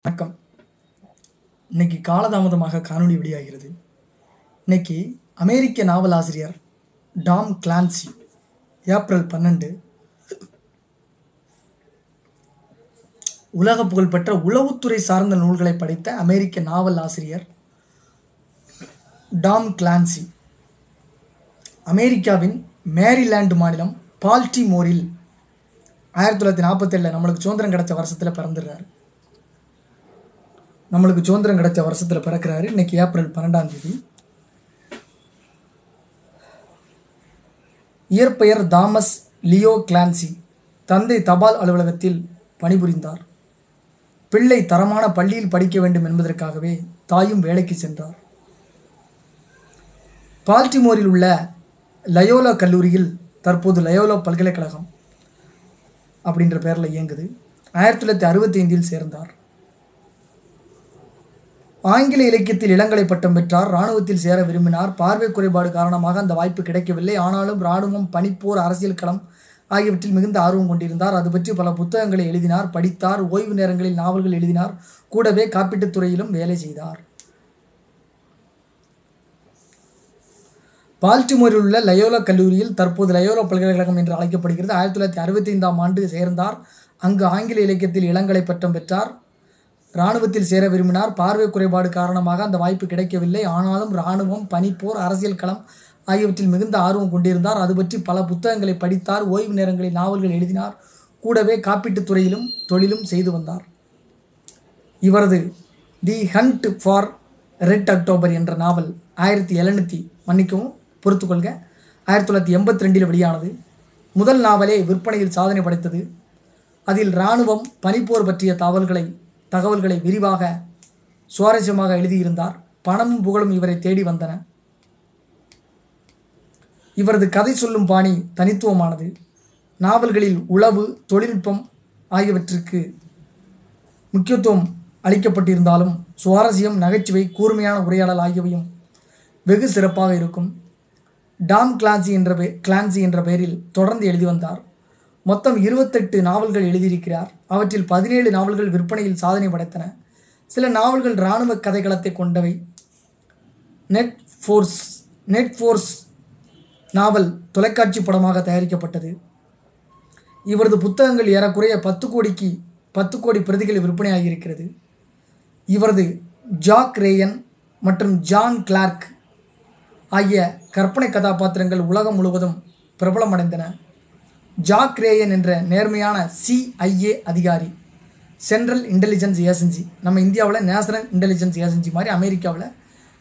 வணக்கம். இன்னைக்கு காலதாமதமாக காணொளி வெளியாகிறது. இன்னைக்கு அமெரிக்க நாவலாசிரியர் டாம் கிளான்சி ஏப்ரல் 12 உலக புகழ்பெற்ற உளவுத்துறை சார்ந்த நூல்களை படைத்த அமெரிக்க நாவல் ஆசிரியர் டாம் கிளான்சி அமெரிக்காவின் மேரிலாந்து மாநிலம் பால்டிமோரில் 1947 நம்மளுக்கு சுதந்திரம் கிடைச்ச வருஷத்தில் பிறந்துடுறாரு. பிறக்கிறாரு. இன்னைக்கு ஏப்ரல் 12 இயற்பெயர் தாமஸ் லியோ கிளான்சி. தந்தை தபால் அலுவலகத்தில் பணிபுரிந்தார். பிள்ளை தரமான பள்ளியில் படிக்க வேண்டும் என்பதற்காகவே தாயும் வேலைக்கு சென்றார். பால்டிமோரில் உள்ள லயோலா கல்லூரியில், தற்போது லயோலா பல்கலைக்கழகம் அப்படின்ற பெயரில் இயங்குது, 1965 சேர்ந்தார். ஆங்கில இலக்கியத்தில் இளங்கலை பட்டம் பெற்றார். இராணுவத்தில் சேர விரும்பினார். பார்வை குறைபாடு காரணமாக அந்த வாய்ப்பு கிடைக்கவில்லை. ஆனாலும் இராணுவம், பனிப்போர், அரசியல் களம் ஆகியவற்றில் மிகுந்த ஆர்வம் கொண்டிருந்தார். அது பற்றி பல புத்தகங்களை எழுதினார், படித்தார். ஓய்வு நேரங்களில் நாவல்கள் எழுதினார். கூடவே காப்பீட்டுத் துறையிலும் வேலை செய்தார். பால்டிமோரில் உள்ள லயோலா கல்லூரியில், தற்போது லயோலா பல்கலைக்கழகம் என்று அழைக்கப்படுகிறது, 1965 சேர்ந்தார். அங்கு ஆங்கில இலக்கியத்தில் இளங்கலை பட்டம் பெற்றார். இராணுவத்தில் சேர விரும்பினார். பார்வை குறைபாடு காரணமாக அந்த வாய்ப்பு கிடைக்கவில்லை. ஆனாலும் இராணுவம், பனிப்போர், அரசியல் களம் ஆகியவற்றில் மிகுந்த ஆர்வம் கொண்டிருந்தார். அது பற்றி பல புத்தகங்களை படித்தார். ஓய்வு நேரங்களில் நாவல்கள் எழுதினார். கூடவே காப்பீட்டுத் துறையிலும் தொழிலும் செய்து வந்தார். இவரது தி ஹண்ட் ஃபார் ரெட் அக்டோபர் என்ற நாவல் 1982 வெளியானது. முதல் நாவலே விற்பனையில் சாதனை படைத்தது. அதில் இராணுவம், பனிப்போர் பற்றிய தகவல்களை விரிவாக, சுவாரஸ்யமாக எழுதியிருந்தார். பணமும் புகழும் இவரை தேடி வந்தன. இவரது கதை சொல்லும் பாணி தனித்துவமானது. நாவல்களில் உளவு, தொழில்நுட்பம் ஆகியவற்றிற்கு முக்கியத்துவம் அளிக்கப்பட்டிருந்தாலும் சுவாரஸ்யம், நகைச்சுவை, கூர்மையான உரையாடல் ஆகியவையும் வெகு சிறப்பாக இருக்கும். டாம் கிளான்சி என்ற பெயரில் தொடர்ந்து எழுதி வந்தார். மொத்தம் 28 நாவல்கள் எழுதியிருக்கிறார். அவற்றில் 17 நாவல்கள் விற்பனையில் சாதனை படைத்தன. சில நாவல்கள் இராணுவ கதைக்களத்தை கொண்டவை. நெட் ஃபோர்ஸ் நாவல் தொலைக்காட்சி படமாக தயாரிக்கப்பட்டது. இவரது புத்தகங்கள் ஏறக்குறைய 10 கோடி பிரதிகள் விற்பனையாகியிருக்கிறது. இவரது ஜாக் ரேயன் மற்றும் ஜான் கிளார்க் ஆகிய கற்பனை கதாபாத்திரங்கள் உலகம் முழுவதும் பிரபலமடைந்தன. ஜாக் ரேயன் என்ற நேர்மையான CIA அதிகாரி, சென்ட்ரல் இன்டெலிஜென்ஸ் ஏஜென்சி, நம்ம இந்தியாவில் நேஷனல் இன்டெலிஜென்ஸ் ஏஜென்சி மாதிரி அமெரிக்காவில்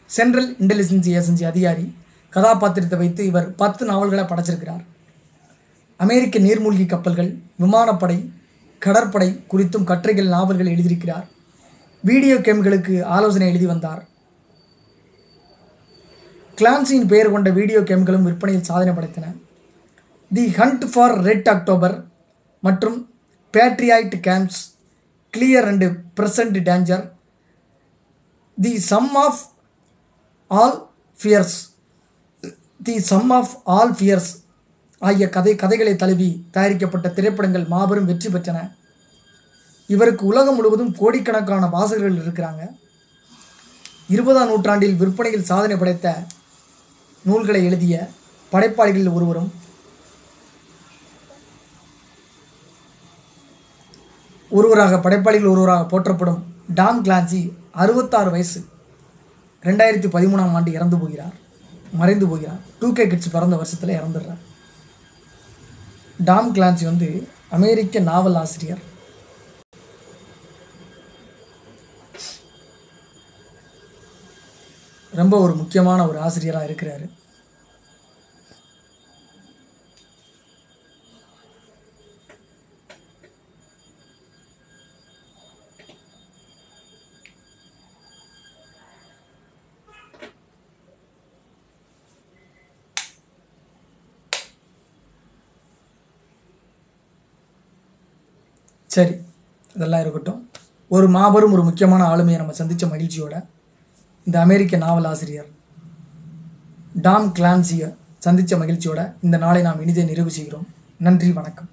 சென்ட்ரல் இன்டெலிஜென்ஸ் ஏஜென்சி அதிகாரி கதாபாத்திரத்தை வைத்து இவர் 10 நாவல்களை படைச்சிருக்கிறார். அமெரிக்க நீர்மூழ்கி கப்பல்கள், விமானப்படை, கடற்படை குறித்தும் கட்டுரைகள், நாவல்கள் எழுதியிருக்கிறார். வீடியோ கேம்களுக்கு ஆலோசனை எழுதி வந்தார். கிளான்சியின் பெயர் கொண்ட வீடியோ கேம்களும் விற்பனையில் சாதனை படைத்தன. The hunt for red October மற்றும் patriot games, clear and present danger, the sum of all fears ஆகிய கதைகளை தழுவி தயாரிக்கப்பட்ட திரைப்படங்கள் மாபெரும் வெற்றி பெற்றன. இவருக்கு உலகம் முழுவதும் கோடிக்கணக்கான வாசகர்கள் இருக்கிறாங்க. 20ஆம் நூற்றாண்டில் விற்பனையில் சாதனை படைத்த நூல்களை எழுதிய படைப்பாளிகளில் ஒருவராக போற்றப்படும் டாம் கிளான்சி 66 வயசு, 2013 மறைந்து போகிறார். 2K கிட்ஸ் பிறந்த வருஷத்தில் இறந்துடுறார். டாம் கிளான்சி அமெரிக்க நாவல் ஆசிரியர். ரொம்ப ஒரு முக்கியமான ஒரு ஆசிரியராக இருக்கிறாரு. சரி, இதெல்லாம் இருக்கட்டும். ஒரு முக்கியமான ஆளுமையை நம்ம சந்தித்த மகிழ்ச்சியோட இந்த அமெரிக்க நாவல் ஆசிரியர் டாம் கிளான்சியை சந்தித்த மகிழ்ச்சியோட இந்த நாளை நாம் இனிதே நிறைவு செய்கிறோம். நன்றி, வணக்கம்.